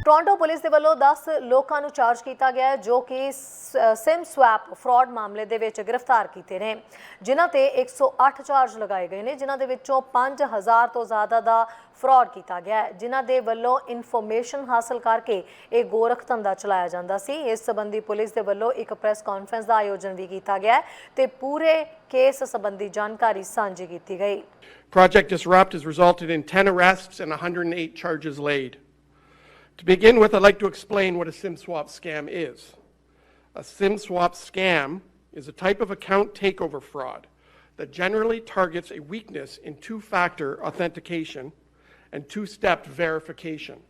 Toronto police ਦੇ ਵੱਲੋਂ 10 ਲੋਕਾਂ ਨੂੰ ਚਾਰਜ ਕੀਤਾ ਗਿਆ ਹੈ ਜੋ ਕਿ ਸਿਮ ਸਵੈਪ ਫਰਾਡ ਮਾਮਲੇ ਦੇ ਵਿੱਚ ਗ੍ਰਿਫਤਾਰ ਕੀਤੇ ਨੇ, ਜਿਨ੍ਹਾਂ ਤੇ 108 ਚਾਰਜ ਲਗਾਏ ਗਏ ਨੇ, ਜਿਨ੍ਹਾਂ ਦੇ ਵਿੱਚੋਂ 5000 ਤੋਂ ਜ਼ਿਆਦਾ ਦਾ ਫਰਾਡ ਕੀਤਾ ਗਿਆ ਹੈ, ਜਿਨ੍ਹਾਂ ਦੇ ਵੱਲੋਂ ਇਨਫੋਰਮੇਸ਼ਨ ਹਾਸਲ ਕਰਕੇ ਇਹ ਗੋਰਖ ਧੰਦਾ ਚਲਾਇਆ ਜਾਂਦਾ ਸੀ। ਇਸ ਸੰਬੰਧੀ ਪੁਲਿਸ ਦੇ ਵੱਲੋਂ ਇੱਕ ਪ੍ਰੈਸ ਕਾਨਫਰੰਸ ਦਾ ਆਯੋਜਨ ਵੀ ਕੀਤਾ ਗਿਆ ਤੇ ਪੂਰੇ ਕੇਸ ਸੰਬੰਧੀ ਜਾਣਕਾਰੀ ਸਾਂਝੀ ਕੀਤੀ ਗਈ। Project Disrupt has resulted in 10 arrests and 108 charges laid. To begin with, I'd like to explain what a SIM swap scam is. A SIM swap scam is a type of account takeover fraud that generally targets a weakness in two-factor authentication and two-step verification.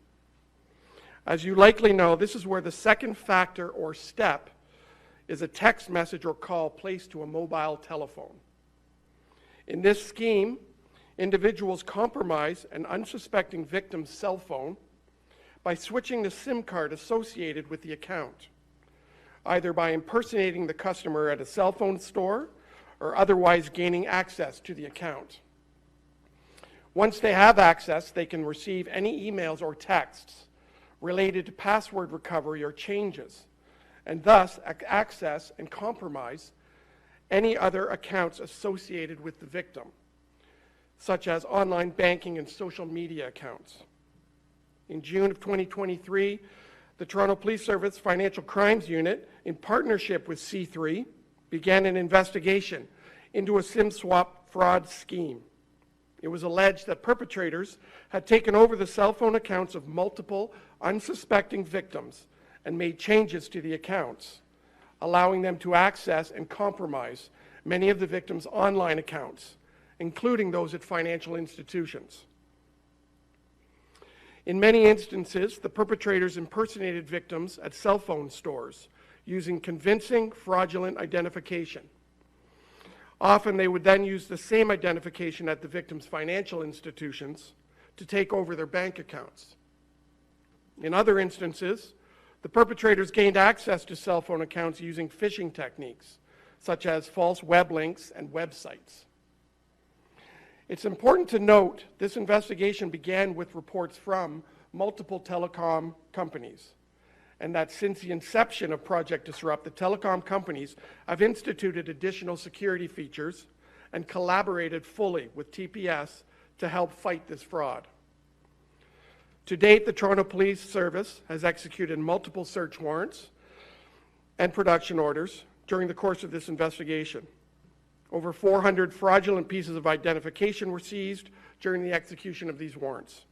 As you likely know, this is where the second factor or step is a text message or call placed to a mobile telephone. In this scheme, individuals compromise an unsuspecting victim's cell phone by switching the SIM card associated with the account, either by impersonating the customer at a cell phone store or otherwise gaining access to the account. Once they have access, they can receive any emails or texts related to password recovery or changes, and thus access and compromise any other accounts associated with the victim, such as online banking and social media accounts. In June of 2023, the Toronto Police Service Financial Crimes Unit, in partnership with C3, began an investigation into a SIM swap fraud scheme. It was alleged that perpetrators had taken over the cell phone accounts of multiple unsuspecting victims and made changes to the accounts, allowing them to access and compromise many of the victims' online accounts, including those at financial institutions. In many instances, the perpetrators impersonated victims at cell phone stores using convincing fraudulent identification. Often they would then use the same identification at the victim's financial institutions to take over their bank accounts. In other instances, the perpetrators gained access to cell phone accounts using phishing techniques, such as false web links and websites. It's important to note this investigation began with reports from multiple telecom companies, and that since the inception of Project Disrupt, the telecom companies have instituted additional security features and collaborated fully with TPS to help fight this fraud. To date, the Toronto Police Service has executed multiple search warrants and production orders during the course of this investigation. Over 400 fraudulent pieces of identification were seized during the execution of these warrants.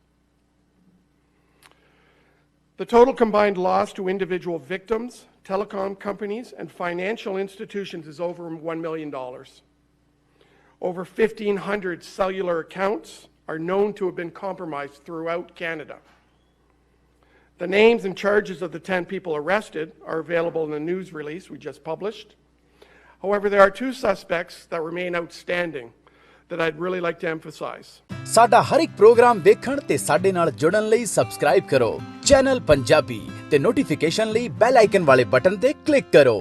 The total combined loss to individual victims, telecom companies, and financial institutions is over $1 million. Over 1,500 cellular accounts are known to have been compromised throughout Canada. The names and charges of the 10 people arrested are available in the news release we just published. However, there are two suspects that remain outstanding that I'd really like to emphasize. ਸਾਡਾ ਹਰ ਇੱਕ programme ਵੇਖਣ ਤੇ ਸਾਡੇ ਨਾਲ ਜੁੜਨ ਲਈ subscribe ਕਰੋ channel Punjabi ਤੇ ਨੋਟੀਫਿਕੇਸ਼ਨ ਲਈ ਬੈਲ ਆਈਕਨ ਵਾਲੇ ਬਟਨ ਤੇ ਕਲਿੱਕ ਕਰੋ।